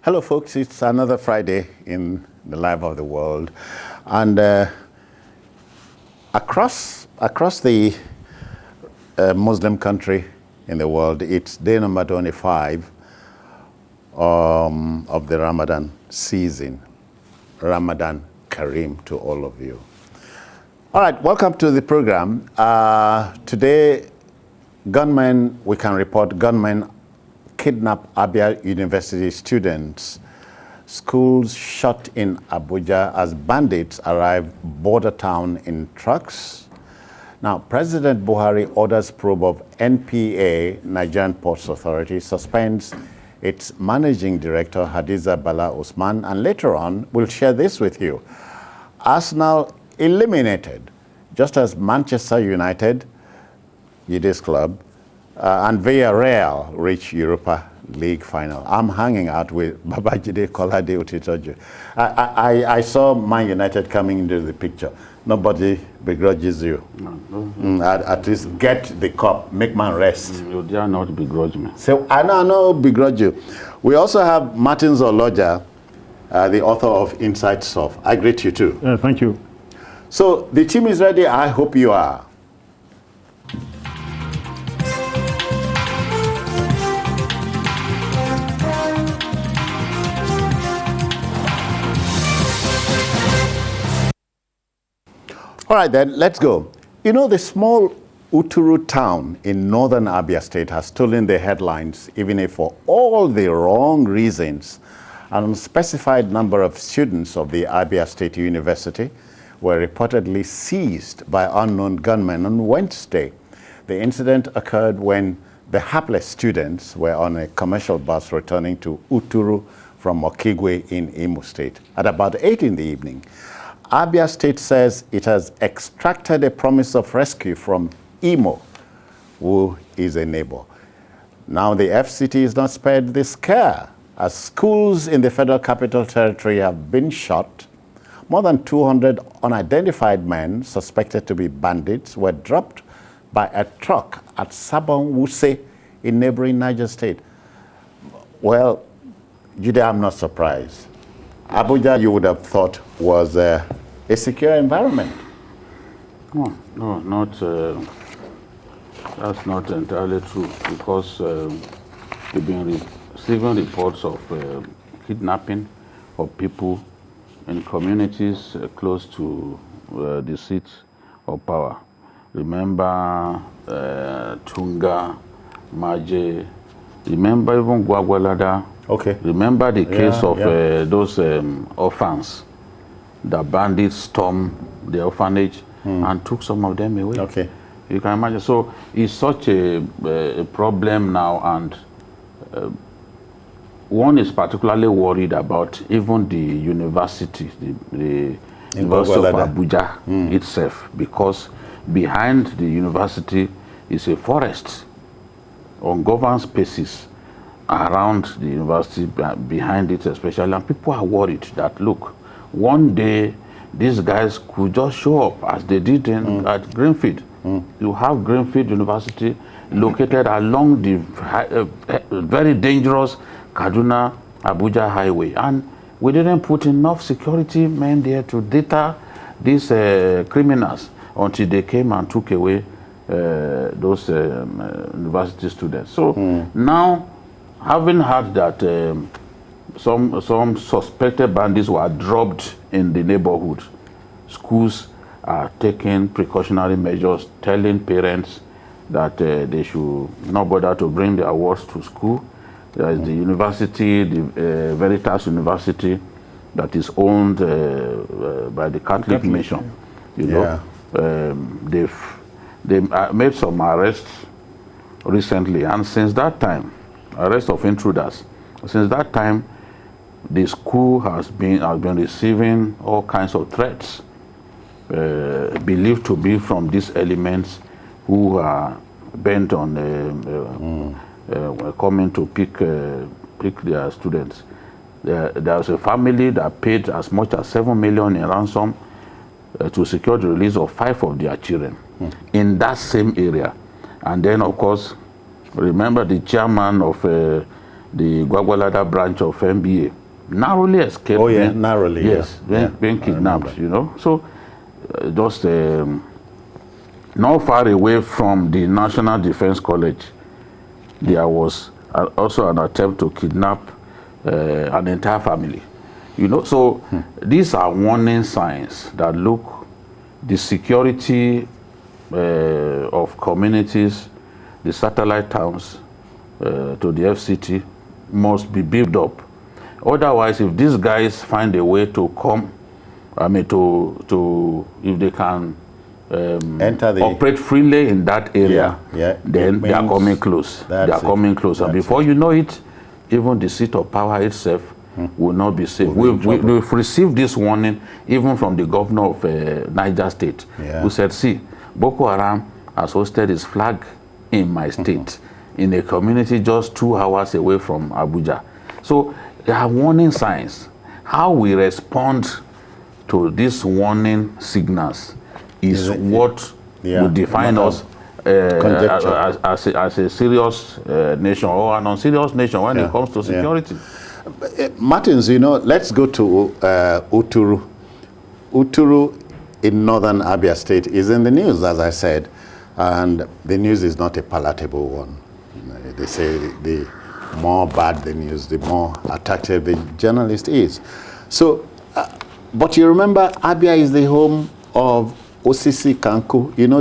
Hello, folks. It's another Friday in the life of the world. And across the Muslim country in the world, it's day number 25 of the Ramadan season. Ramadan Kareem to all of you. All right, welcome to the program. Today, gunmen, we can report gunmen kidnap Abia University students. Schools shut in Abuja as bandits arrive border town in trucks. Now, President Buhari orders probe of NPA, Nigerian Ports Authority, suspends its managing director, Hadiza Bala Usman, and later on, we'll share this with you. Arsenal eliminated, just as Manchester United, Yiddish club, and Villarreal reach Europa League final. I'm hanging out with Babajide Kolade Utitoju. I saw Man United coming into the picture. Nobody begrudges you. At least get the cup, make man rest. You dare not begrudge me. So I know begrudge you. We also have Martin Zoloja, the author of Inside Stuff. I greet you too. Thank you. So the team is ready. I hope you are. All right, then, let's go. You know, the small Uturu town in northern Abia State has stolen the headlines, even if for all the wrong reasons. An unspecified number of students of the Abia State University were reportedly seized by unknown gunmen on Wednesday. The incident occurred when the hapless students were on a commercial bus returning to Uturu from Okigwe in Imo State at about 8 in the evening. Abia State says it has extracted a promise of rescue from Imo, who is a neighbor. Now the FCT is not spared this scare, as schools in the Federal Capital Territory have been shot. More than 200 unidentified men suspected to be bandits were dropped by a truck at Sabon Wuse in neighboring Niger State. Well, Jude, I'm not surprised. Abuja, you would have thought, was a secure environment. No, not. That's not entirely true, because we've been receiving reports of kidnapping of people in communities close to the seat of power. Remember Tunga, Maje. Remember even Gwagwalada. Okay. Remember the case of those orphans. The bandits stormed the orphanage and took some of them away. Okay. You can imagine. So it's such a problem now, and one is particularly worried about even the university, the University of Abuja itself, because behind the university is a forest on governed spaces around the university, behind it especially, and people are worried that, look, one day these guys could just show up as they did at Greenfield. You have Greenfield University located along the very dangerous Kaduna Abuja highway, and we didn't put enough security men there to deter these criminals until they came and took away those university students. So now, having heard that some suspected bandits were dropped in the neighborhood, schools are taking precautionary measures, telling parents that they should not bother to bring their wards to school. There is the university, the Veritas University, that is owned by the Catholic Mission. You know, they made some arrests recently, and since that time, arrest of intruders. Since that time, the school has been receiving all kinds of threats, believed to be from these elements who are bent on coming to pick their students. There was a family that paid as much as 7 million in ransom to secure the release of 5 of their children in that same area. And then, of course, remember the chairman of the Gwagwalada branch of NBA, narrowly escaped. Oh yeah, narrowly. Yes, being kidnapped, you know. So just not far away from the National Defense College, there was also an attempt to kidnap an entire family. You know, so these are warning signs that look, the security of communities, the satellite towns to the FCT must be built up. Otherwise, if these guys find a way to come, I mean, if they can operate freely in that area, then they are coming close. They are coming close. And before you know it, even the seat of power itself will not be safe. We've received this warning even from the governor of Niger State, who said, see, Boko Haram has hosted his flag in my state, in a community just 2 hours away from Abuja. So there are warning signs. How we respond to these warning signals is what will define us as a serious nation or an unserious nation when it comes to security. Martins, you know, let's go to Uturu. Uturu in northern Abia State is in the news, as I said, and the news is not a palatable one. They say the more bad the news, the more attractive the journalist is. So, but you remember, Abia is the home of Osisi Kanku. You know,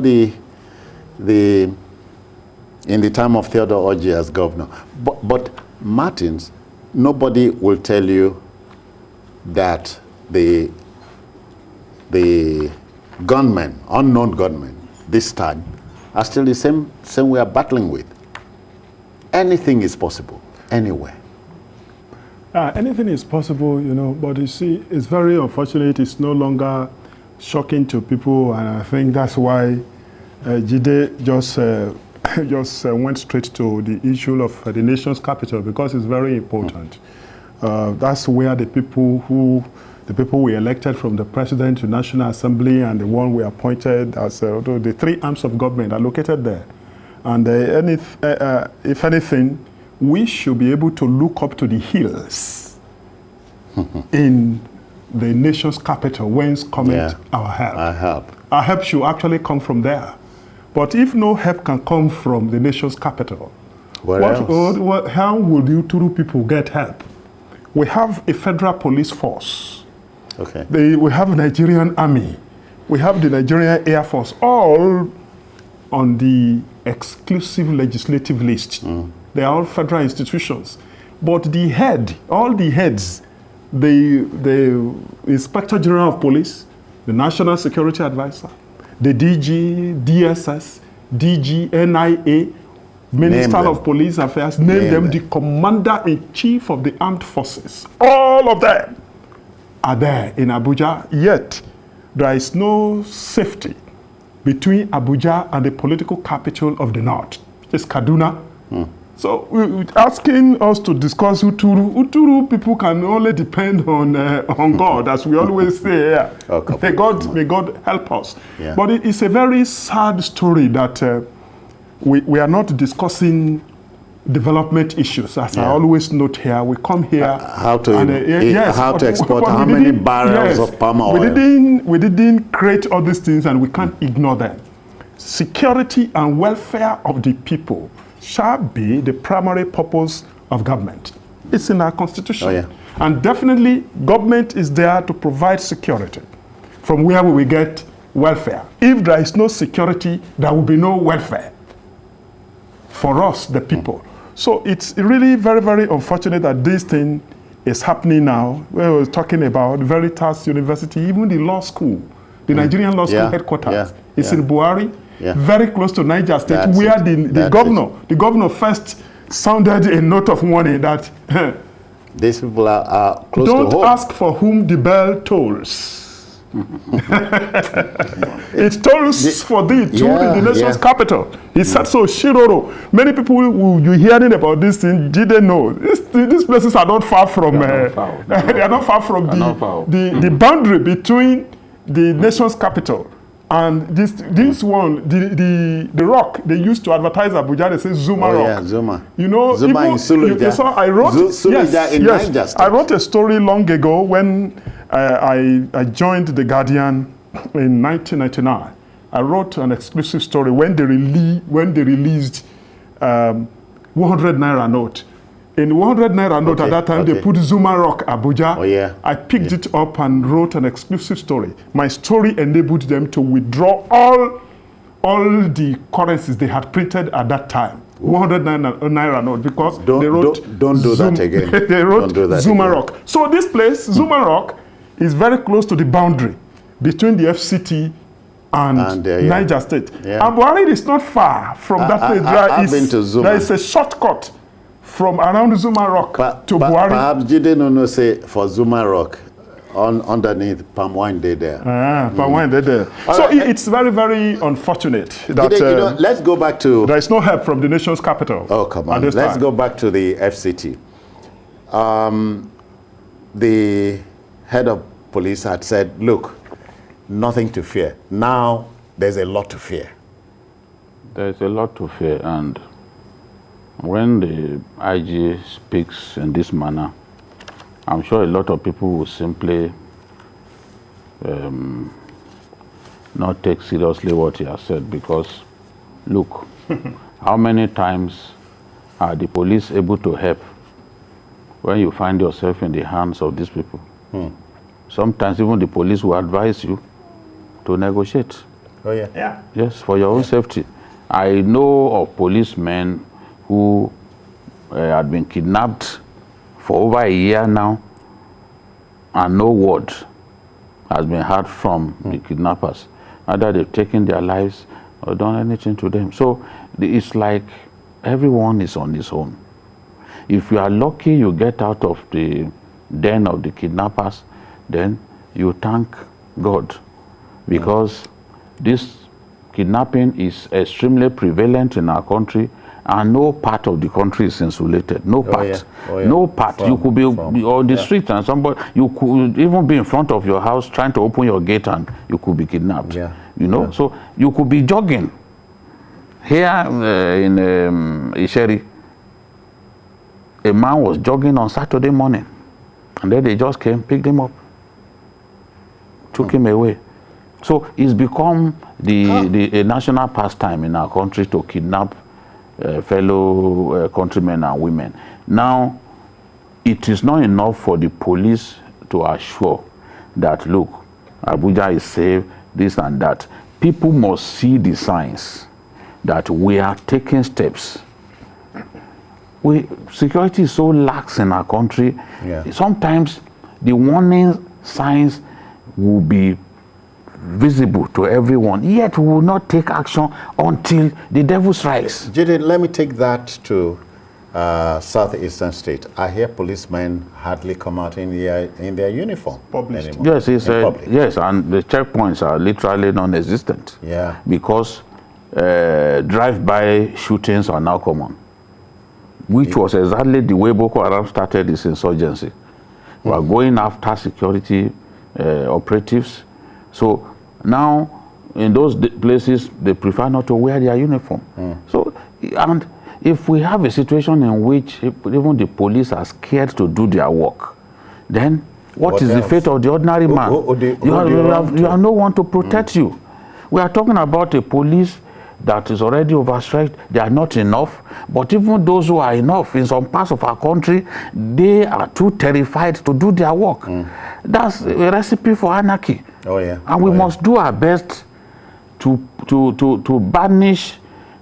in the time of Theodore Oji as governor. But Martins, nobody will tell you that the gunmen, unknown gunmen, this time, are still the same we are battling with. Anything is possible, anywhere. Anything is possible, you know, but you see, it's very unfortunate. It's no longer shocking to people, and I think that's why Jide just went straight to the issue of the nation's capital, because it's very important. That's where the people we elected, from the president to National Assembly and the one we appointed as the 3 arms of government, are located there. And if anything, we should be able to look up to the hills in the nation's capital, whence cometh our help. Our help should actually come from there. But if no help can come from the nation's capital, how will the Uturu people get help? We have a federal police force. Okay. We have a Nigerian army. We have the Nigerian Air Force, all on the exclusive legislative list. They are all federal institutions. But all the heads, the Inspector General of Police, the National Security Advisor, the DG, DSS, DG, NIA, Minister of Police Affairs, name them the Commander-in-Chief of the Armed Forces. All of them are there in Abuja, yet there is no safety between Abuja and the political capital of the north. It's Kaduna. So we're asking us to discuss Uturu. Uturu people can only depend on God, as we always say here. May God help us. Yeah. But it's a very sad story that we are not discussing development issues. As I always note here, we come here how to export how many barrels of palm oil. We didn't create all these things, and we can't ignore them. Security and welfare of the people shall be the primary purpose of government. It's in our constitution. And definitely, government is there to provide security. From where we will get welfare. If there is no security, there will be no welfare for us, the people. So it's really very, very unfortunate that this thing is happening now. We were talking about Veritas University, even the law school, the Nigerian law school headquarters. It's in Buhari, very close to Niger State, where the governor first sounded a note of warning that these people are close to home. Don't ask for whom the bell tolls. It tolls for thee too in the nation's capital. He said so. Shiroro. Many people will be hearing about this thing. Didn't know. These places are not far from. They are not far from the boundary between the nation's capital And this one, the rock they used to advertise Abuja, they say Zuma rock. Yeah, Zuma. You know, Zuma in Suluja. You saw I wrote Suluja in Niger State. I wrote a story long ago when I joined The Guardian in 1999. I wrote an exclusive story when they released 100 naira note. In 100 naira note at that time, they put Zuma Rock Abuja. Oh, yeah. I picked it up and wrote an exclusive story. My story enabled them to withdraw all the currencies they had printed at that time. 100 naira note, because they wrote... Don't do that again. They wrote Zuma Rock. So this place, Zuma Rock, is very close to the boundary between the FCT and Niger State. Yeah. And Buhari is not far from that place. I've been to Zuma. There is a shortcut from around Zuma Rock to Buhari. Perhaps Jide no say for Zuma Rock, underneath palm wine day there. Palm wine day there. So it's very, very unfortunate that Jide, let's go back to... There is no help from the nation's capital. Oh, come on. Let's go back to the FCT. The head of police had said, look, nothing to fear. Now there's a lot to fear. There's a lot to fear, and when the IG speaks in this manner, I'm sure a lot of people will simply not take seriously what he has said, because look, how many times are the police able to help when you find yourself in the hands of these people? Sometimes even the police will advise you to negotiate. Oh, yeah. Yes, for your own safety. I know of policemen who had been kidnapped for over a year now, and no word has been heard from the kidnappers. Either they've taken their lives or done anything to them. So it's like everyone is on his own. If you are lucky, you get out of the den of the kidnappers, then you thank God, because this kidnapping is extremely prevalent in our country, and no part of the country is insulated. No part. No part. You could be on the street and somebody, you could even be in front of your house trying to open your gate and you could be kidnapped. You know, so you could be jogging. Here in Isheri, a man was jogging on Saturday morning, and then they just came, picked him up, took him away. So it's become a national pastime in our country to kidnap fellow countrymen and women. Now, it is not enough for the police to assure that, look, Abuja is safe, this and that. People must see the signs that we are taking steps. Security is so lax in our country. Sometimes the warning signs will be visible to everyone, yet we will not take action until the devil strikes. Jide, let me take that to southeastern state. I hear policemen hardly come out in their uniform anymore. Yes, yes, and the checkpoints are literally non-existent. Because drive-by shootings are now common, which was exactly the way Boko Haram started this insurgency. We are going after security operatives. So now, in those places, they prefer not to wear their uniform. So, and if we have a situation in which even the police are scared to do their work, then what is else? The fate of the ordinary man? You have no one to protect you. We are talking about a police that is already overstretched. They are not enough. But even those who are enough, in some parts of our country, they are too terrified to do their work. That's a recipe for anarchy. And we must do our best to banish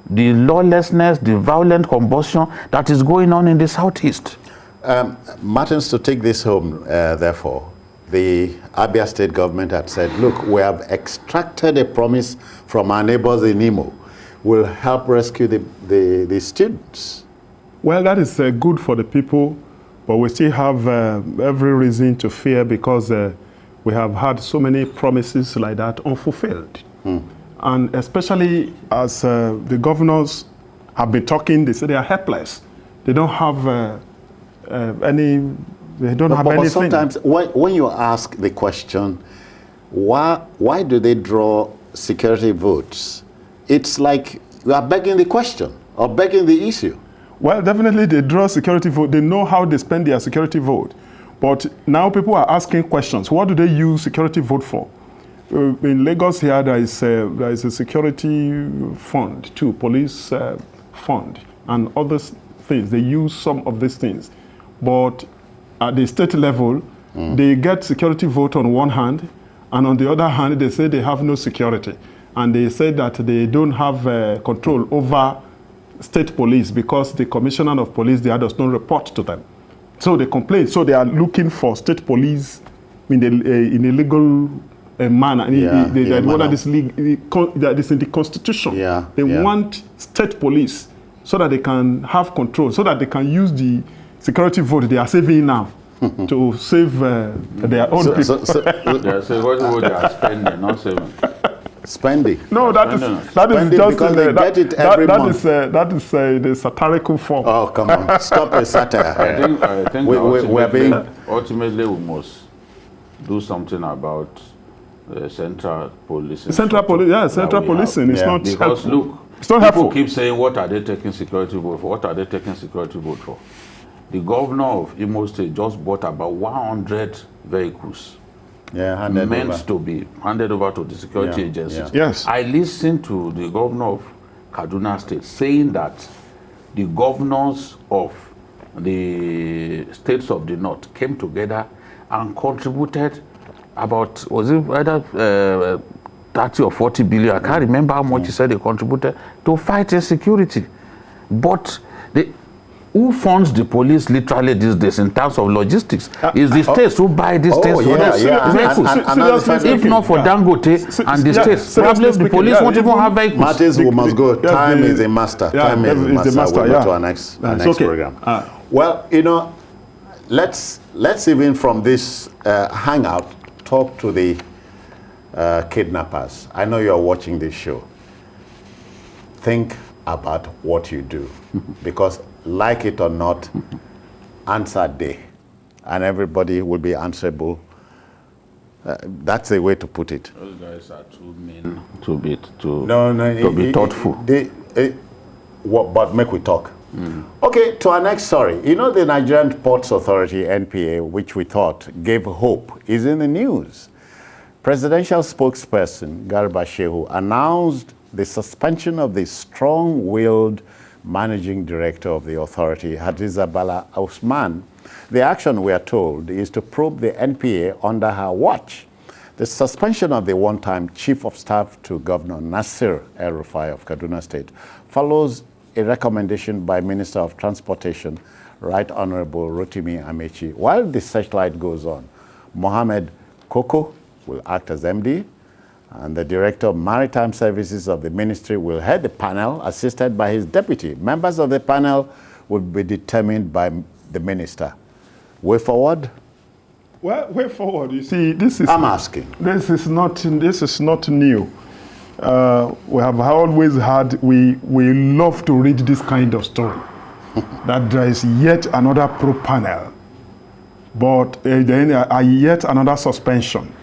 the lawlessness, the violent combustion that is going on in the southeast. Martins, to take this home, therefore, the Abia state government had said, look, we have extracted a promise from our neighbors in Imo. We'll help rescue the students. Well, that is good for the people, but we still have every reason to fear, because we have had so many promises like that unfulfilled. And especially as the governors have been talking, they say they are helpless. They don't have anything. But sometimes when you ask the question, why do they draw security votes, it's like you are begging the question or begging the issue. Well, definitely they draw security vote. They know how they spend their security vote. But now people are asking questions. What do they use security vote for? In Lagos here, there is a security fund too, police fund and other things. They use some of these things. But at the state level, they get security vote on one hand, and on the other hand, they say they have no security. And they say that they don't have control over state police because the commissioner of police there does not report to them. So they complain. So they are looking for state police in a legal manner. That is in the constitution. They want state police so that they can have control, so that they can use the security vote they are saving now to save their own people. So what they are spending, not saving. Spending. No, that is just that is the satirical form. Oh, come on, stop the satire. I think ultimately we must do something about central policing. Central policing is not because helpful. Look, it's not people helpful. keep saying, what are they taking security vote for? What are they taking security vote for? The governor of Imo State just bought about 100 vehicles. Meant to be handed over to the security agencies. Yes. I listened to the governor of Kaduna State saying that the governors of the states of the north came together and contributed about, was it either 30 or 40 billion, I can't remember how much he said they contributed to fight insecurity. But who funds the police literally these days in terms of logistics? Is the states who buy these things for them? If not for Dangote and the states, probably the police won't even have vehicles. Martins, we must go. Time is a master. Time is a master. We'll go to our next program. Well, let's even from this hangout talk to the kidnappers. I know you're watching this show. Think about what you do, because like it or not, answer day, and everybody will be answerable. That's the way to put it. Those guys are too mean to be thoughtful. But make we talk. Okay, to our next story. The Nigerian Ports Authority, NPA, which we thought gave hope, is in the news. Presidential spokesperson Garba Shehu announced the suspension of the strong-willed managing director of the authority, Hadiza Bala Osman. The action, we are told, is to probe the NPA under her watch. The suspension of the one-time chief of staff to Governor Nasir El-Rufai of Kaduna State follows a recommendation by Minister of Transportation, Right Honorable Rotimi Amechi. While the searchlight goes on, Mohammed Koko will act as MD, and the Director of Maritime Services of the Ministry will head the panel, assisted by his deputy. Members of the panel will be determined by the Minister. Way forward? Well, way forward. You see, this is... I'm asking. This is not new. We have always had... We love to read this kind of story. That there is yet another probe panel, but then yet another suspension.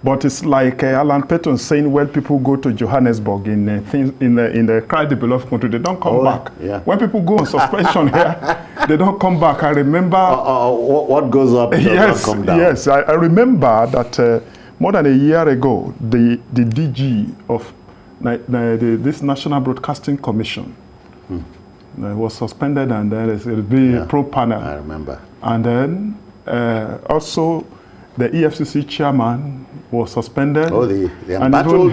But it's like Alan Paton saying, when people go to Johannesburg in the cry the beloved country, they don't come back. Yeah. When people go on suspension here, they don't come back. I remember... what goes up does not come down. Yes, I remember that more than a year ago, the DG of this National Broadcasting Commission was suspended, and then it'll be a probe panel. I remember. And then also the EFCC chairman was suspended. Oh, the embattled?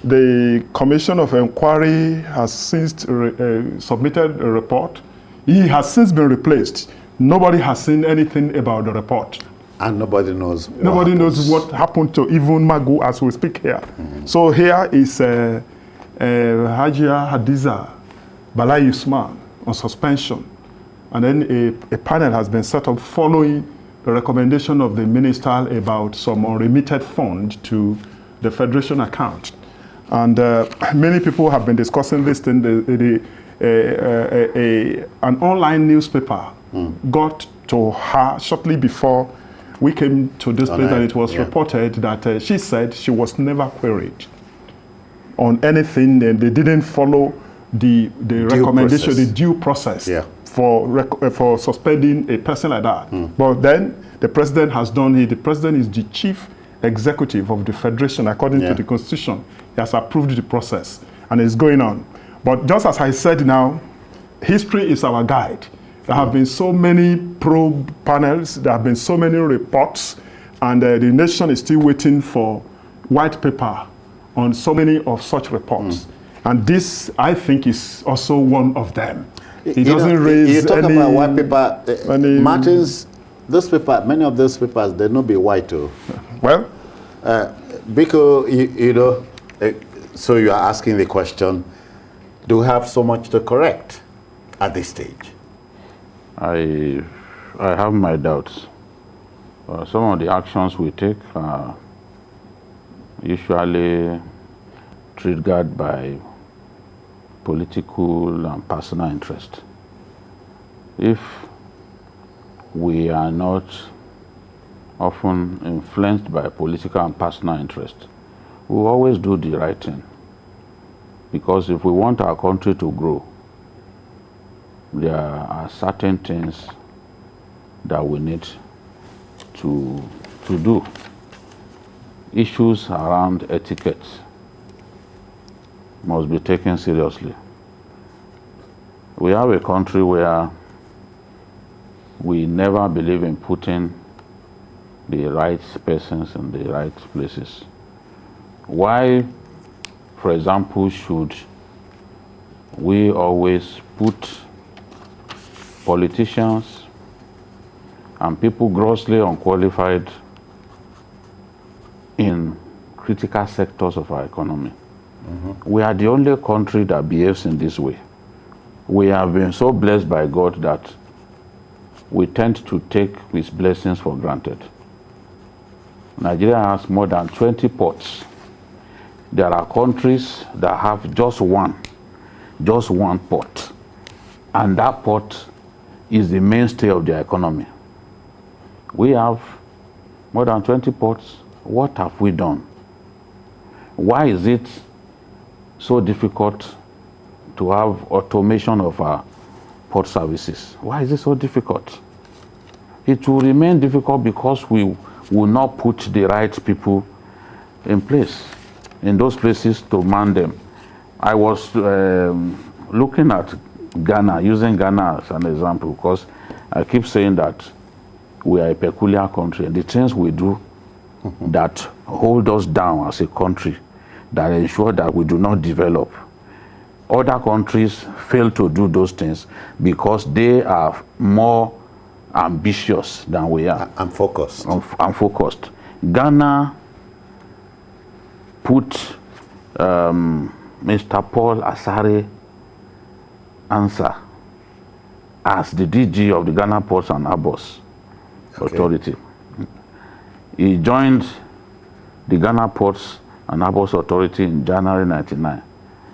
The Commission of Inquiry has since submitted a report. He has since been replaced. Nobody has seen anything about the report. And nobody knows what Nobody happens. knows what happened to even Magu as we speak here. So here is Hajia Hadiza Bala Usman on suspension. And then a panel has been set up following the recommendation of the minister about some unremitted fund to the Federation account. And many people have been discussing this thing. An online newspaper got to her shortly before we came to this place and it was reported that she said she was never queried on anything, and they didn't follow the recommendation, the due process for suspending a person like that. But then the president has done it. The president is the chief executive of the federation according to the constitution. He has approved the process and it's going on. But just as I said now, history is our guide. There have been so many probe panels, there have been so many reports, and the nation is still waiting for white paper on so many of such reports. And this, I think, is also one of them. It doesn't raise you talk any... about white paper, Martins, those paper, many of those papers, they not be white too. Well? Because, you know, so you are asking the question, do we have so much to correct at this stage? I have my doubts. Some of the actions we take are usually triggered by political and personal interest. If we are not often influenced by political and personal interest, we will always do the right thing. Because if we want our country to grow, there are certain things that we need to do. Issues around etiquette must be taken seriously. We have a country where we never believe in putting the right persons in the right places. Why, for example, should we always put politicians and people grossly unqualified in critical sectors of our economy? We are the only country that behaves in this way. We have been so blessed by God that we tend to take His blessings for granted. Nigeria has more than 20 ports. There are countries that have just one port, and that port is the mainstay of their economy. We have more than 20 ports. What have we done? Why is it so difficult to have automation of our port services? Why is it so difficult? It will remain difficult because we will not put the right people in place, in those places to man them. I was looking at Ghana, using Ghana as an example, because I keep saying that we are a peculiar country, and the things we do that hold us down as a country, that ensure that we do not develop. Other countries fail to do those things because they are more ambitious than we are. And focused. Focused. Ghana put Mr. Paul Asare Ansah as the DG of the Ghana Ports and Harbors Authority. He joined the Ghana Ports and Harbors Authority in January 1999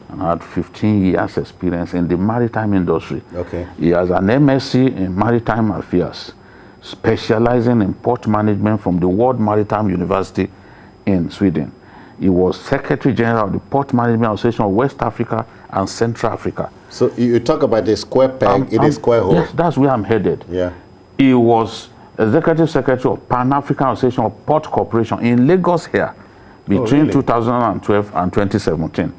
and had 15 years experience in the maritime industry. He has an MSc in Maritime Affairs, specializing in port management from the World Maritime University in Sweden. He was Secretary General of the Port Management Association of West Africa and Central Africa. So you talk about the square peg in a square hole. Yes, that's where I'm headed. He was Executive Secretary of Pan-African Association of Port Corporation in Lagos here between 2012 and 2017,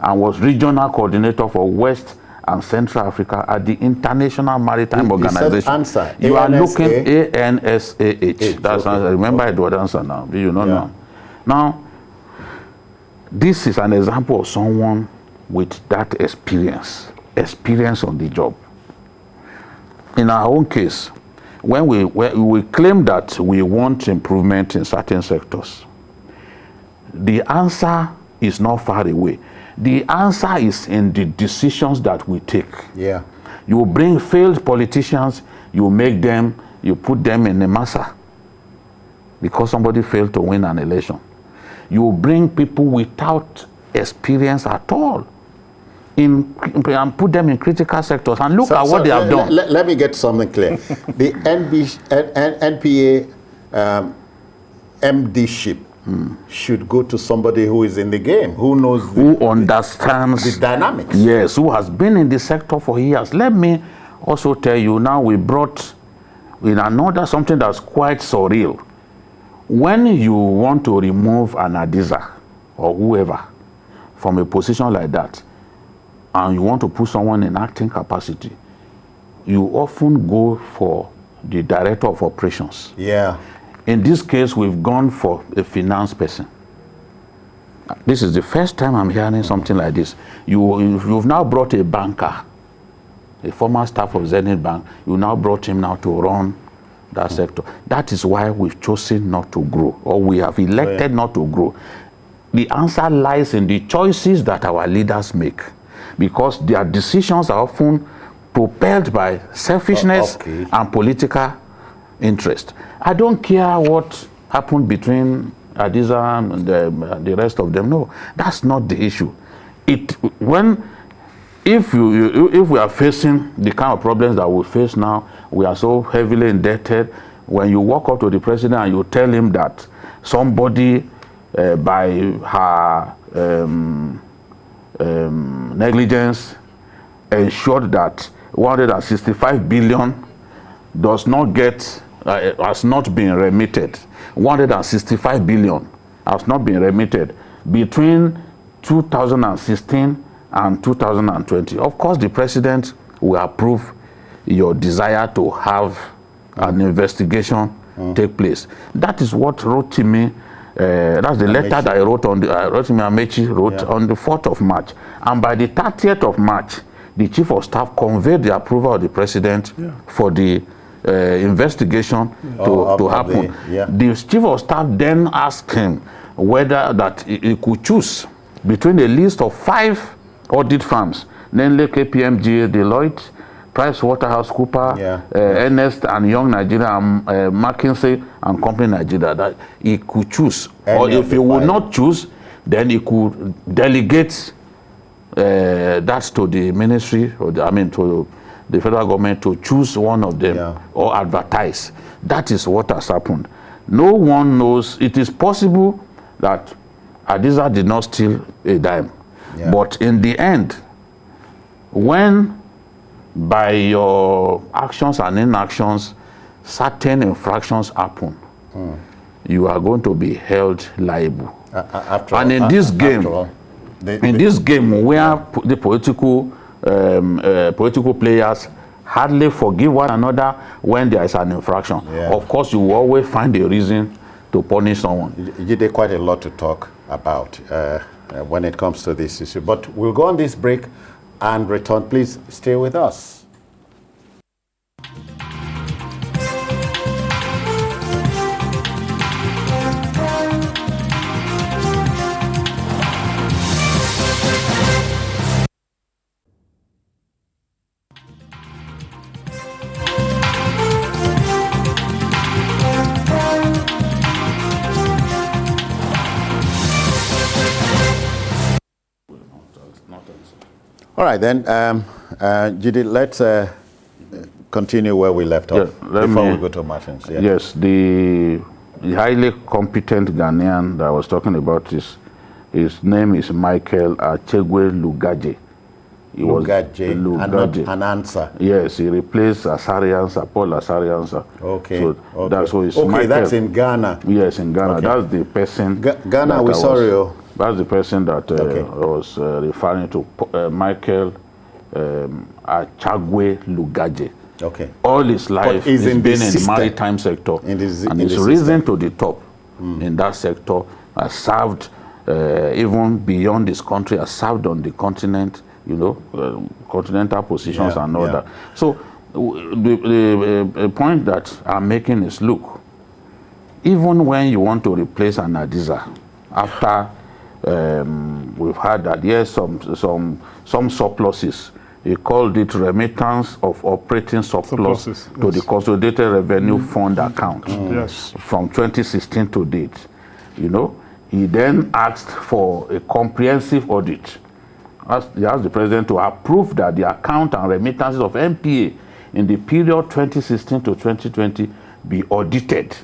and was Regional Coordinator for West and Central Africa at the International Maritime Organization. Answer. You are looking ANSAH. That's I remember Edward Ansah now. Do you know now? Now, this is an example of someone with that experience on the job. In our own case, when we claim that we want improvement in certain sectors, the answer is not far away. The answer is in the decisions that we take. You bring failed politicians, you put them in a massa because somebody failed to win an election. You bring people without experience at all and put them in critical sectors and look at what they have done. Let me get something clear. The NPA MD-ship should go to somebody who is in the game, who knows who understands the dynamics. Yes, who has been in the sector for years. Let me also tell you, now we brought in another something that's quite surreal. When you want to remove an Adiza or whoever from a position like that, and you want to put someone in acting capacity, you often go for the director of operations. Yeah. In this case, we've gone for a finance person. This is the first time I'm hearing something like this. You've now brought a banker, a former staff of Zenith Bank. You now brought him now to run that sector. That is why we've chosen not to grow, or we have elected not to grow. The answer lies in the choices that our leaders make, because their decisions are often propelled by selfishness and political interest. I don't care what happened between Adiza and the rest of them. No, that's not the issue. If we are facing the kind of problems that we face now, we are so heavily indebted. When you walk up to the president and you tell him that somebody by her negligence ensured that 165 billion does not get has not been remitted. 165 billion has not been remitted between 2016 and 2020. Of course, the president will approve your desire to have an investigation take place. That is what Rotimi, that's the letter that I wrote on Rotimi Amechi wrote on the 4th of March. And by the 30th of March, the chief of staff conveyed the approval of the president for the investigation to happen. The chief of staff then asked him whether that he could choose between a list of 5 audit firms, namely KPMG, Deloitte, PricewaterhouseCoopers, Ernst and Young Nigeria, and McKinsey and Company Nigeria, that he could choose. Or if he would not choose, then he could delegate that to the ministry, or to the federal government to choose one of them or advertise. That is what has happened. No one knows. It is possible that Adiza did not steal a dime. But in the end, when by your actions and inactions, certain infractions happen, you are going to be held liable. In this game where the political players hardly forgive one another when there is an infraction, of course you will always find a reason to punish someone. You did quite a lot to talk about when it comes to this issue, but we'll go on this break and return. Please stay with us. All right, then, Jide, let's continue where we left off before we go to Martins. Yes, the highly competent Ghanaian that I was talking about, his name is Michael Achegwe Lugaje. Lugaje, an answer. Yes, he replaced Asariansa, Paul Asariansa. Okay. So that's what it's Michael. That's in Ghana. Yes, in Ghana. Okay. That's the person. Ghana, we're sorry. That's the person that I was referring to, Michael Achagwe Lugaje. Okay. All his life he's been in the maritime sector, and he's risen to the top in that sector. Has served even beyond this country. Has served on the continent, continental positions and all that. So the point that I'm making is, look, even when you want to replace an Adiza, after we've had that, yes, some surpluses. He called it remittance of operating surplus to the Consolidated Revenue Fund account from 2016 to date. He then asked for a comprehensive audit. He asked the president to approve that the account and remittances of MPA in the period 2016 to 2020 be audited.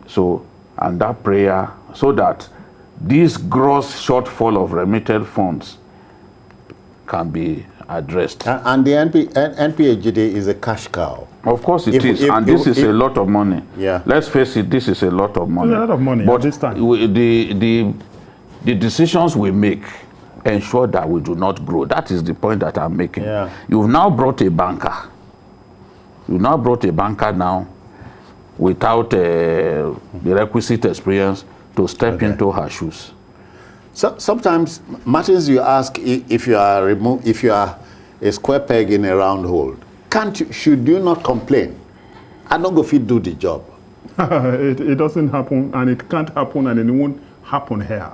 So, and that prayer, so that this gross shortfall of remitted funds can be addressed. And the NPHGD is a cash cow. Of course it is, and this is a lot of money. Yeah. Let's face it, this is a lot of money. It's a lot of money but at this time. The decisions we make ensure that we do not grow. That is the point that I'm making. Yeah. You've now brought a banker. You've now brought a banker now without the requisite experience to step into her shoes. So sometimes, Martins, you ask if you are a square peg in a round hole. Should you not complain? I don't go fit do the job. It doesn't happen, and it can't happen, and it won't happen here.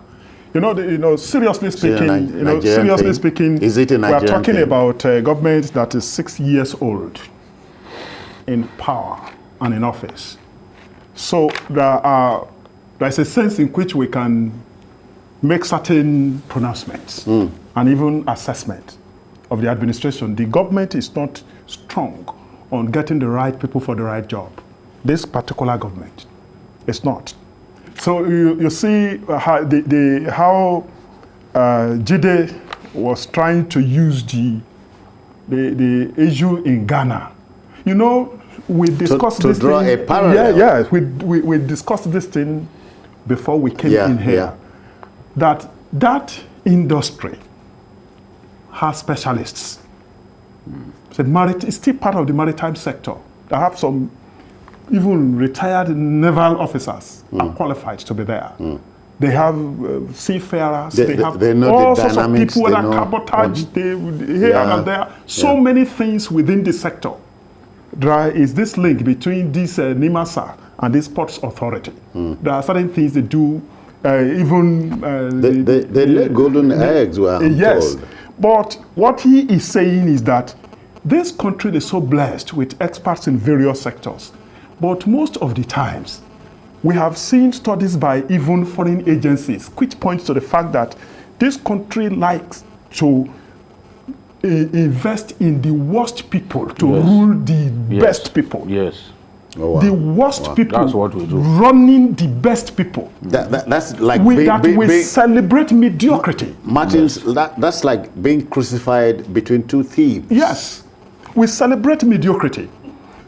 Seriously speaking, is it a Nigerian we are talking thing? about a government that is 6 years old in power and in office. So there's a sense in which we can make certain pronouncements and even assessment of the administration. The government is not strong on getting the right people for the right job. This particular government is not. So you see how Jide was trying to use the issue in Ghana. We discussed to this draw thing. a parallel. Yeah, we discussed this thing before we came in here. Yeah. That industry has specialists. It's still part of the maritime sector. They have some even retired naval officers are qualified to be there. They have seafarers. They have know all the sorts of dynamics, people they that know cabotage here and there. So many things within the sector. There is this link between this NIMASA and this Ports Authority. There are certain things they do. They lay golden eggs, well, I'm yes. told. But what he is saying is that this country is so blessed with experts in various sectors. But most of the times, we have seen studies by even foreign agencies which points to the fact that this country likes to invest in the worst people to rule the best people. Yes. Oh, wow. The worst people That's what we do. running the best people. That's like we celebrate mediocrity. Martins, that's like being crucified between two thieves. Yes, we celebrate mediocrity.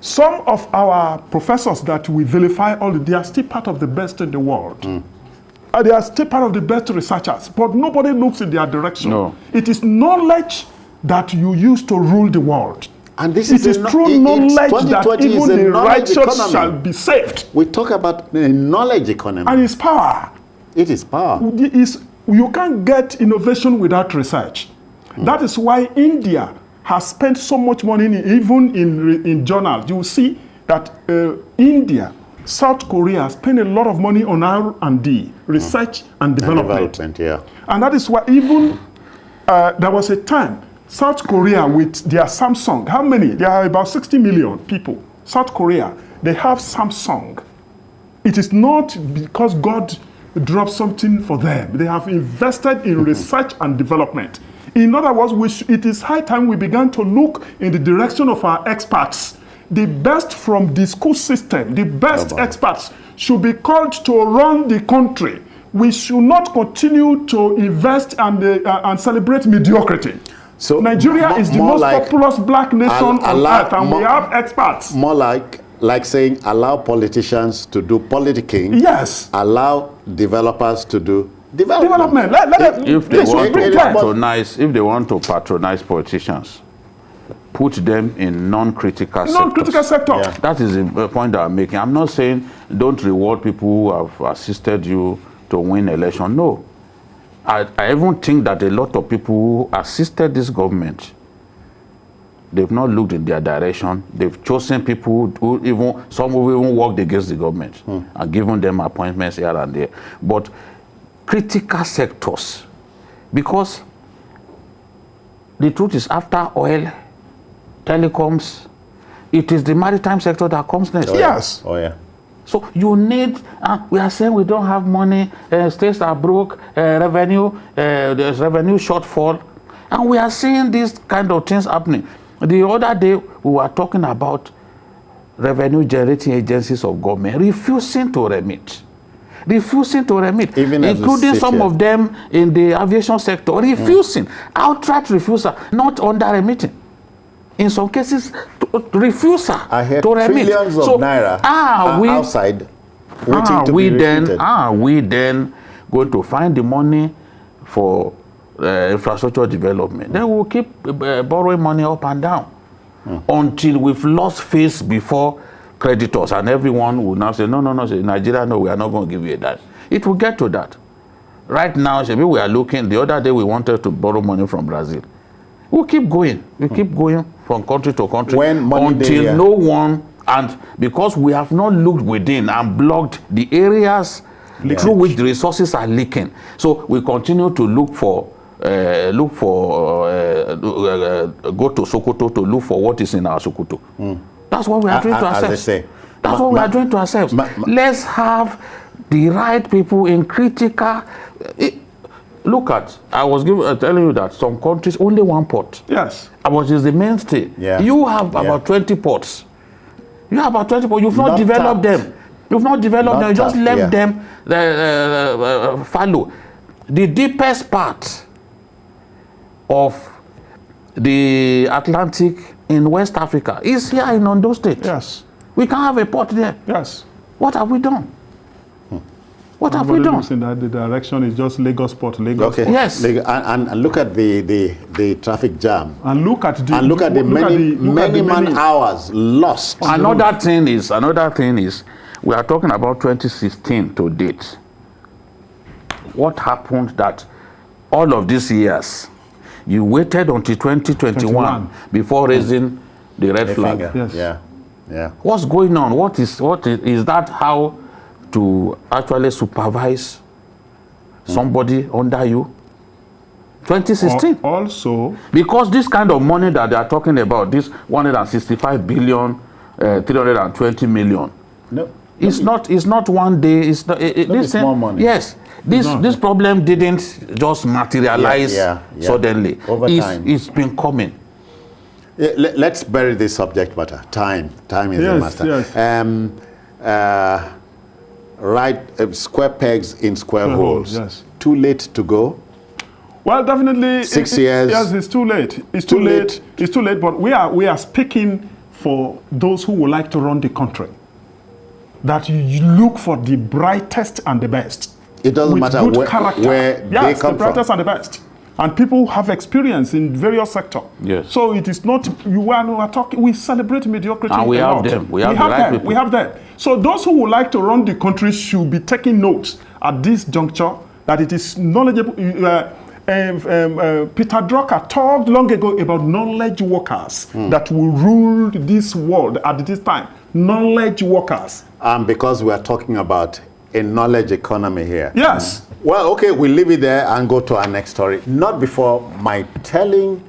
Some of our professors that we vilify, they are still part of the best in the world. They are still part of the best researchers, but nobody looks in their direction. No. It is knowledge that you use to rule the world. And this It is true knowledge that even the righteous shall be saved. We talk about the knowledge economy. And it's power. It is power. You can't get innovation without research. That is why India has spent so much money, even in journals. You will see that India, South Korea spend a lot of money on R&D, research and development. And that is why even there was a time, South Korea with their Samsung, how many? There are about 60 million people. South Korea, they have Samsung. It is not because God dropped something for them. They have invested in research and development. In other words, it is high time we began to look in the direction of our experts. The best from the school system, the best experts should be called to run the country. We should not continue to invest and celebrate mediocrity. So Nigeria is the most populous black nation on earth, and we have experts. More like saying, allow politicians to do politicking. Yes. Allow developers to do development. If they want to patronize politicians, put them in non-critical sectors. Yeah. That is the point that I'm making. I'm not saying don't reward people who have assisted you to win election. No. I even think that a lot of people who assisted this government, they've not looked in their direction. They've chosen people some who even worked against the government and given them appointments here and there. But critical sectors, because the truth is, after oil, telecoms, it is the maritime sector that comes next. Yes. Oh yeah. So you need, we are saying we don't have money, states are broke, there's revenue shortfall, and we are seeing these kind of things happening. The other day, we were talking about revenue generating agencies of government refusing to remit. Even including some of them in the aviation sector, refusing, outright refusal, not under remitting. In some cases, refusal I heard to remit. trillions of naira outside waiting to be remitted. Are we then going to find the money for infrastructure development? Then we'll keep borrowing money up and down until we've lost face before creditors, and everyone will now say, no, Nigeria, no, we are not going to give you that. It will get to that. Right now, we are looking, the other day we wanted to borrow money from Brazil. We'll keep going. We keep going from country to country until no one, and because we have not looked within and blocked the areas through which the resources are leaking. So we continue to go to Sokoto to look for what is in our Sokoto. That's what we are doing to ourselves. That's what we are doing to ourselves. Let's have the right people in critical. Look at, I was telling you that some countries only one port. Yes. Which is the mainstay. Yeah. You have about 20 ports. You have about 20 ports. You've not developed them. You've not developed them. You just left them fallow. The deepest part of the Atlantic in West Africa is here in Ondo State. Yes. We can't have a port there. Yes. What have we done? What have we done? In that the direction is just Lagos Port, Lagos. Okay. Yes. And look at the traffic jam. And look at the many man hours lost. Another thing is we are talking about 2016 to date. What happened that all of these years you waited until 2021 before raising the red flag? Yes. Yeah. What's going on? What is that how to actually supervise somebody under you? 2016. Also, because this kind of money that they are talking about, this 165 billion, 320 million. No. It's not one day. It's not. It's small money. Yes. This problem didn't just materialize suddenly. Over time. It's been coming. Let's bury this subject matter. Time is the matter. Yes. Square pegs in square holes. Yes. Too late to go. Well, definitely 6 years. Yes, it's too late. It's too late. It's too late. But we are speaking for those who would like to run the country. That you look for the brightest and the best. It doesn't matter where they come the brightest and the best. And people have experience in various sectors. Yes. So it is not, we celebrate mediocrity. And we have them. We have them. So those who would like to run the country should be taking notes at this juncture that it is knowledgeable. Peter Drucker talked long ago about knowledge workers that will rule this world at this time. Knowledge workers. Because we are talking about a knowledge economy here. Yes. Well, okay, we'll leave it there and go to our next story. Not before my telling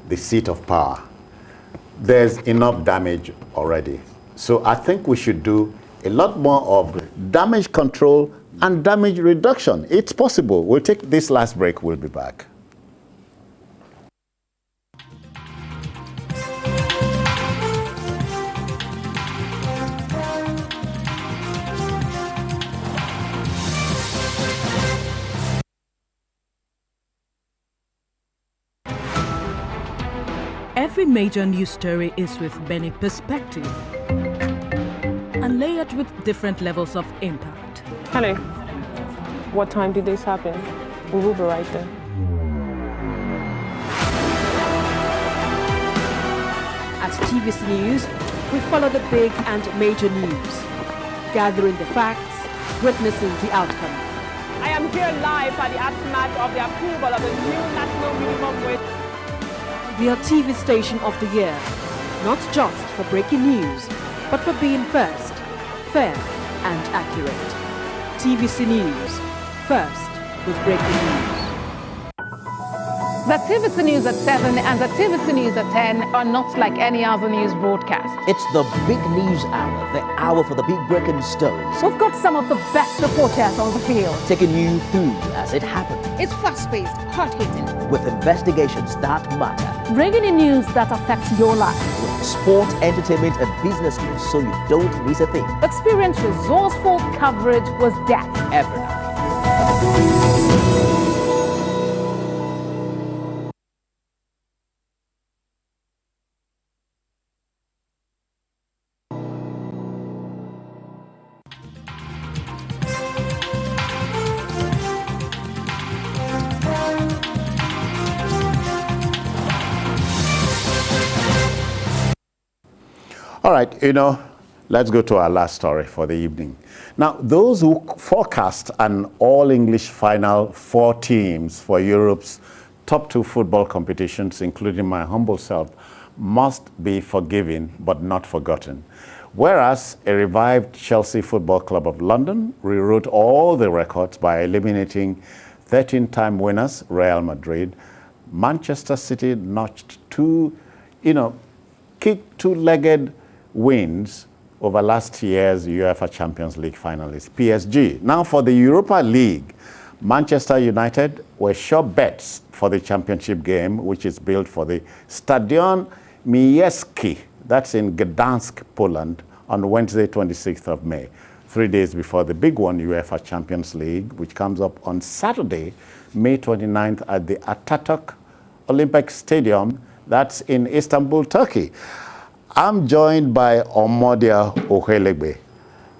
the seat of power. There's enough damage already. So I think we should do a lot more of damage control and damage reduction. It's possible. We'll take this last break. We'll be back. Every major news story is with many perspectives and layered with different levels of impact. Hello. What time did this happen? We will be right there. At TVC News, we follow the big and major news, gathering the facts, witnessing the outcome. I am here live at the aftermath of the approval of the new national minimum wage. We are TV Station of the Year, not just for breaking news, but for being first, fair and accurate. TVC News, first with breaking news. The TVC News at 7 and the TVC News at 10 are not like any other news broadcast. It's the big news hour, the hour for the big breaking stories. We've got some of the best reporters on the field. Taking you through as it happens. It's fast-paced, hard-hitting. With investigations that matter. Bringing in news that affects your life. With sport, entertainment, and business news so you don't miss a thing. Experience resourceful coverage with depth. Every night. All right, let's go to our last story for the evening. Now, those who forecast an all-English final 4 teams for Europe's top 2 football competitions, including my humble self, must be forgiven but not forgotten. Whereas a revived Chelsea Football Club of London rewrote all the records by eliminating 13-time winners Real Madrid, Manchester City notched kicked 2-legged wins over last year's UEFA Champions League finalist, PSG. Now for the Europa League, Manchester United were sure bets for the championship game, which is built for the Stadion Miejski, that's in Gdansk, Poland, on Wednesday, 26th of May, 3 days before the big one, UEFA Champions League, which comes up on Saturday, May 29th at the Atatürk Olympic Stadium, that's in Istanbul, Turkey. I'm joined by Omodia Ohelegbe.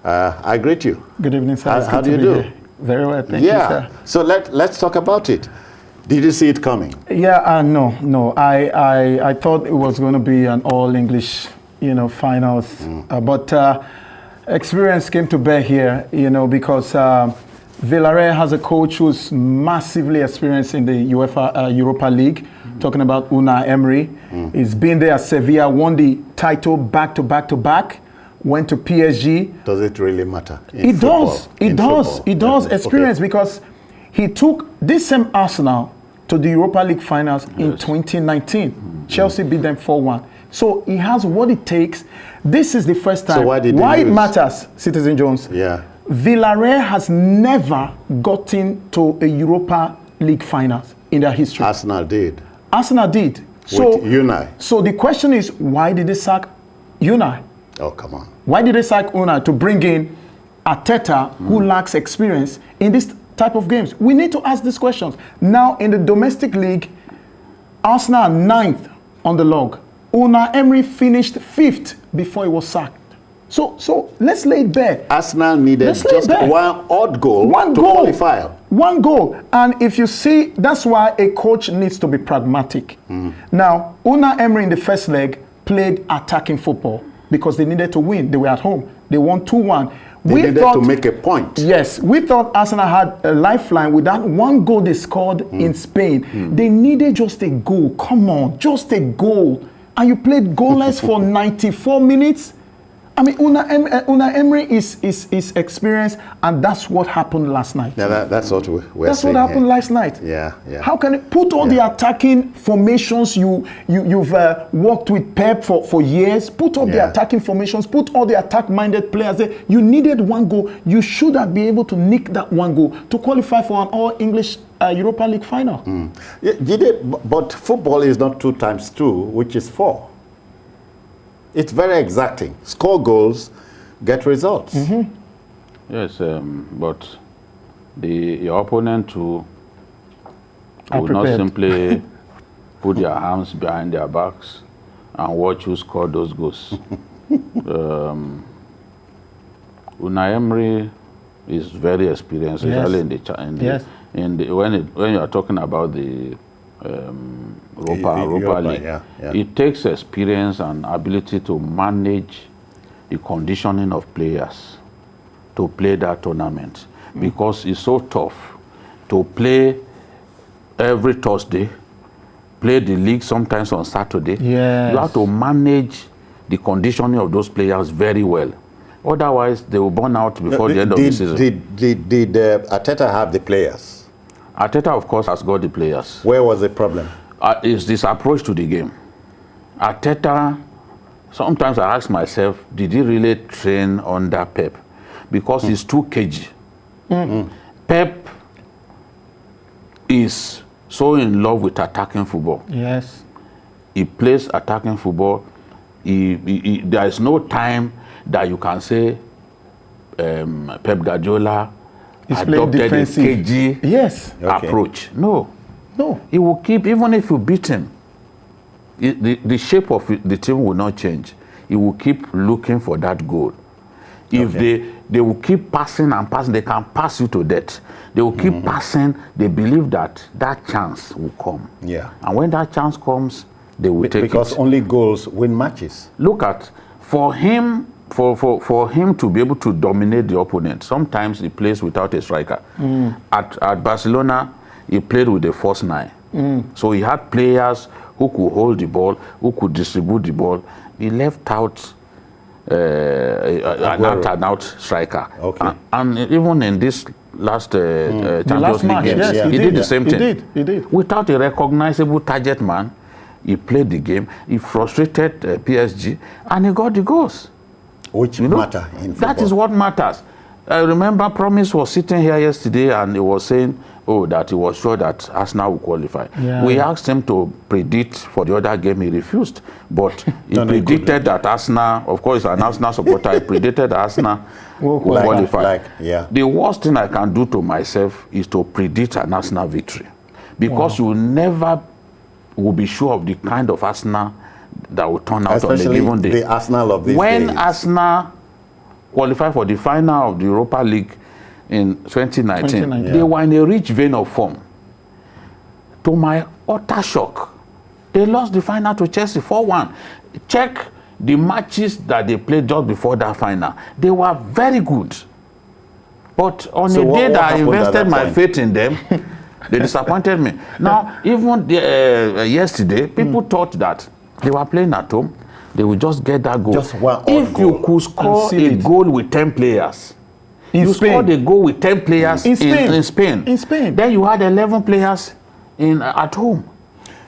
I greet you. Good evening, sir. How do you do? Here. Very well, thank you, sir. So let's talk about it. Did you see it coming? Yeah, no. I thought it was going to be an all-English, finals. But experience came to bear here, because Villarreal has a coach who's massively experienced in the UEFA Europa League. Talking about Unai Emery. He's been there at Sevilla, won the title back to back, went to PSG. Does it really matter? It does. Experience, okay. Because he took this same Arsenal to the Europa League finals in 2019. Chelsea beat them 4-1. So he has what it takes. This is the first time. So why it matters, Citizen Jones? Yeah. Villarreal has never gotten to a Europa League finals in their history. Arsenal did. So, with Unai. So the question is, why did they sack Unai? Oh, come on. Why did they sack Unai to bring in Arteta, who lacks experience in this type of games? We need to ask these questions. Now, in the domestic league, Arsenal are 9th on the log. Unai Emery finished 5th before he was sacked. So let's lay it bare. Arsenal needed just one odd goal to qualify. One goal. And if you see, that's why a coach needs to be pragmatic. Now, Unai Emery in the first leg played attacking football because they needed to win. They were at home. They won 2-1. They needed to make a point. Yes. We thought Arsenal had a lifeline with that one goal they scored in Spain. They needed just a goal. Come on, just a goal. And you played goalless for 94 minutes? I mean, Unai Emery is experienced, and that's what happened last night. Yeah, that's what we're saying. That's what happened last night. Yeah. How can it put all the attacking formations you've worked with Pep for years? Put all the attacking formations. Put all the attack-minded players there. You needed one goal. You should have been able to nick that one goal to qualify for an all-English Europa League final. But football is not 2 times 2, which is 4. It's very exacting. Score goals, get results. Yes, but your opponent will not simply put their arms behind their backs and watch you score those goals. Unai Emery is very experienced, especially when you are talking about the Europa League. It takes experience and ability to manage the conditioning of players to play that tournament, because it's so tough to play every Thursday, play the league sometimes on Saturday. You have to manage the conditioning of those players very well. Otherwise, they will burn out before the end of the season. Did Arteta have the players? Arteta, of course, has got the players. Where was the problem? is this approach to the game. Arteta, sometimes I ask myself, did he really train under Pep? Because he's too cagey. Pep is so in love with attacking football. Yes. He plays attacking football. There is no time that you can say Pep Guardiola adopted a cagey approach. No. He will keep, even if you beat him, the shape of the team will not change. He will keep looking for that goal. If they will keep passing and passing, they can pass you to death. They will keep passing. They believe that chance will come. Yeah. And when that chance comes, they will take it. Because only goals win matches. Look at, for him to be able to dominate the opponent, sometimes he plays without a striker. At Barcelona, he played with a false nine. So he had players who could hold the ball, who could distribute the ball. He left out an out-and-out striker. And even in this last Champions League games, he did the same thing. He did. Without a recognizable target man, he played the game, he frustrated PSG, and he got the goals. Which matter in football. That is what matters. I remember Promise was sitting here yesterday and he was saying, that he was sure that Arsenal will qualify. Yeah. We asked him to predict for the other game, he refused. But he predicted that Arsenal, of course, an Arsenal supporter, he predicted Arsenal will qualify. The worst thing I can do to myself is to predict an Arsenal victory. Because you never will be sure of the kind of Arsenal that will turn out on a given day. The Arsenal of these when days. Arsenal qualified for the final of the Europa League in 2019, they were in a rich vein of form. To my utter shock, they lost the final to Chelsea 4-1. Check the matches that they played just before that final. They were very good. But on a day that I invested my faith in them, they disappointed me. Now, even yesterday, people thought that they were playing at home. They would just get that goal. If you could score a goal with 10 players, you scored a goal with 10 players in Spain. Then you had 11 players at home.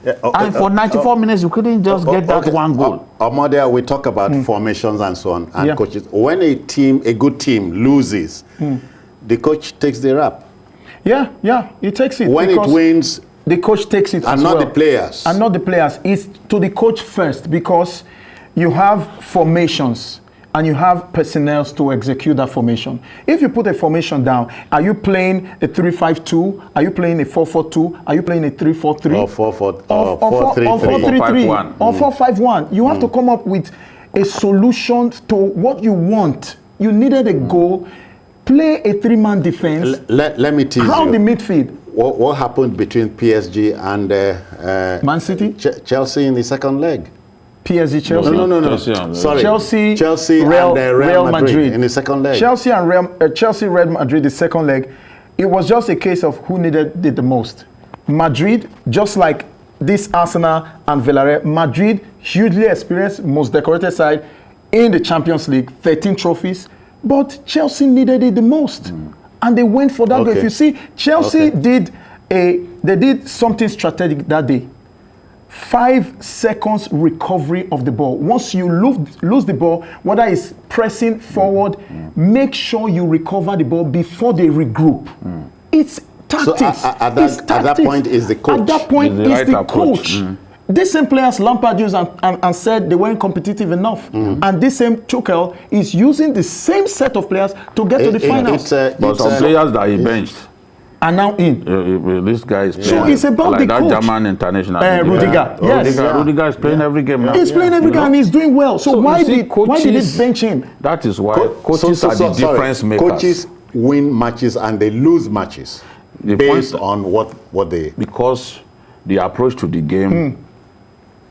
And for 94 minutes, you couldn't just get that one goal. Amadia, we talk about formations and so on, and coaches. When a good team loses, the coach takes the rap. Yeah, he takes it. When it wins, the coach takes it and not the players. And not the players. It's to the coach first, because you have formations and you have personnel to execute that formation. If you put a formation down, are you playing a 3-5-2? Are you playing a 4-4-2? Are you playing a 3-4-3? Or 4-3-3. Or 4-5-1. You have to come up with a solution to what you want. You needed a goal. Play a three-man defense. Let me tease you. Crowd the midfield. What happened between PSG and Man City? Chelsea in the second leg? PSG, Chelsea? No. Sorry. Chelsea and Real Madrid in the second leg. Chelsea and Chelsea, Real Madrid, the second leg. It was just a case of who needed it the most. Madrid, just like this Arsenal and Villarreal, Madrid, hugely experienced, most decorated side in the Champions League, 13 trophies. But Chelsea needed it the most. And they went for that goal. If you see, Chelsea did something strategic that day. 5 seconds recovery of the ball. Once you lose the ball, whether it's pressing forward, make sure you recover the ball before they regroup. It's tactics. So at that point is the coach. At that point is the coach. These same players Lampard used and said they weren't competitive enough. And this same Tuchel is using the same set of players to get to the finals. But some players that he benched are now in. This guy is playing. So it's about like the that coach. German international. Rudiger. Yes. Rudiger is playing every game now. He's playing every game and he's doing well. So why did they bench him? That is why coaches are the difference makers. Coaches win matches and they lose matches based on what they... Because the approach to the game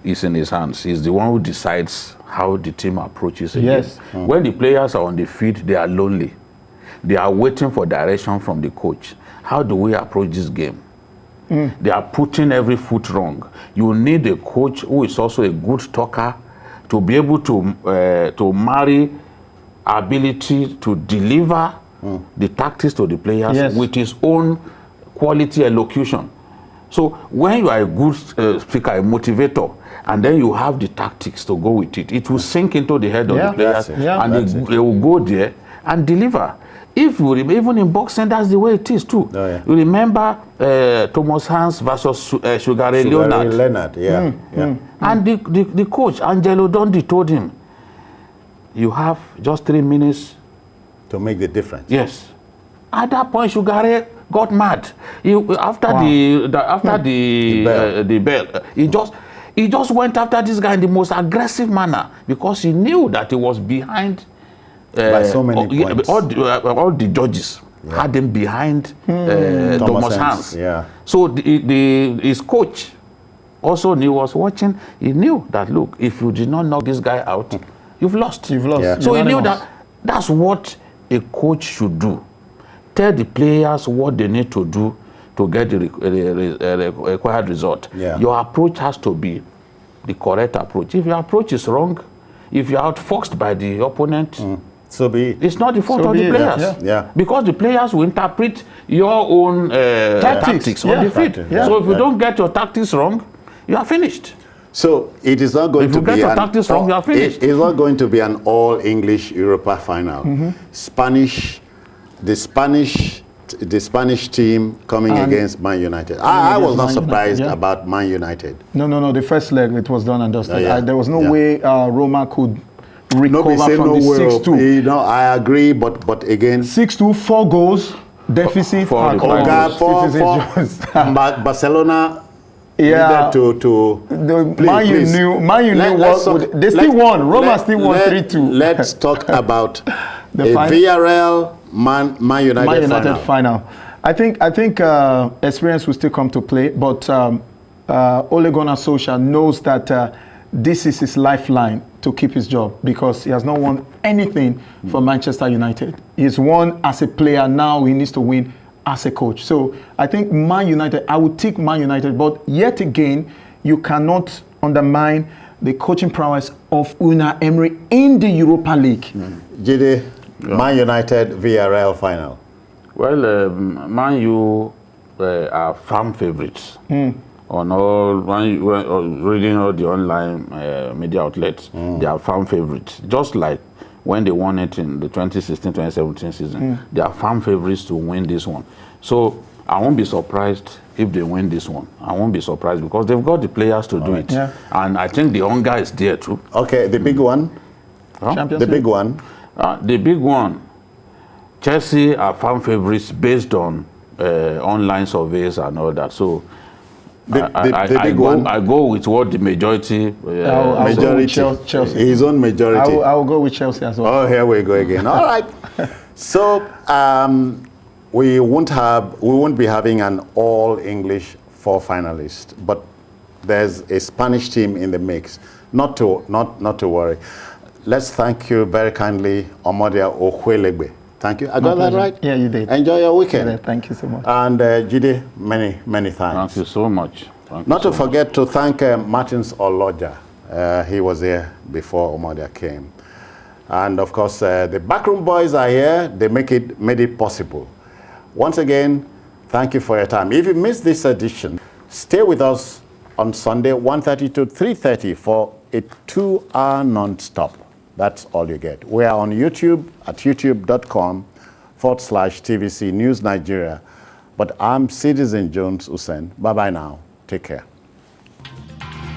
is in his hands. He's the one who decides how the team approaches a game. When the players are on the field, they are lonely. They are waiting for direction from the coach. How do we approach this game? They are putting every foot wrong. You need a coach who is also a good talker to be able to marry ability to deliver the tactics to the players with his own quality elocution. So when you are a good speaker, a motivator, and then you have the tactics to go with it, it will sink into the head of the players, and they will go there and deliver. If you remember, even in boxing, that's the way it is too. You remember Thomas Hans versus Sugar Ray Leonard. And the coach, Angelo Dondi, told him, you have just 3 minutes to make the difference. Yes. At that point, Sugar Ray got mad. After the bell, he just went after this guy in the most aggressive manner because he knew that he was behind. By so many points. All the judges had him behind Thomas Hans. So his coach also knew, was watching. He knew that, look, if you did not knock this guy out, you've lost. So he knew that that's what a coach should do. Tell the players what they need to do to get the required result. Your approach has to be the correct approach. If your approach is wrong, if you're outfoxed by the opponent, so be it. It's not the fault of the players. Because the players will interpret your own tactics on the field. So if you don't get your tactics wrong, you are finished. So it is not going to be you are finished. It is not going to be an all-English Europa final. The Spanish team coming against Man United. I was not surprised about Man United. No. The first leg, it was done and dusted. There was no way Roma could recover from the 6-2. I agree, but again, 6-2, 4 goals deficit. Barcelona. Man U knew they still won. Roma still won 3-2. Let's talk about the Villarreal Man United final. I think experience will still come to play, but Ole Gunnar Solskjaer knows that this is his lifeline to keep his job because he has not won anything for Manchester United. He's won as a player. Now he needs to win as a coach. So I think Man United, I would take Man United, but yet again, you cannot undermine the coaching prowess of Unai Emery in the Europa League. Jide, Man United VRL final. Well, Man U are firm favorites. On all, reading all the online media outlets, they are firm favorites. Just like when they won it in the 2016-2017 season, they are firm favorites to win this one. So I won't be surprised if they win this one. I won't be surprised because they've got the players to do it. And I think the hunger is there too. Okay, the big one? The big one? The big one. Chelsea are firm favorites based on online surveys and all that. So I go with what the majority. Chelsea. His own majority. I will go with Chelsea as well. Oh, here we go again. All right. So we won't be having an all English 4 finalists, but there's a Spanish team in the mix. Not to worry. Let's thank you very kindly, Omodia Okwelegbe. Thank you. I got that right? Yeah, you did. Enjoy your weekend. Yeah, thank you so much. And Jide, many thanks. Thank you so much. Not to forget to thank Martins Oloja. He was here before Omodia came. And of course, the backroom boys are here. They made it possible. Once again, thank you for your time. If you missed this edition, stay with us on Sunday, 1:30 to 3:30 for a 2-hour non-stop. That's all you get. We are on YouTube at youtube.com/TVC News Nigeria. But I'm Citizen Jones Hussein. Bye-bye now. Take care.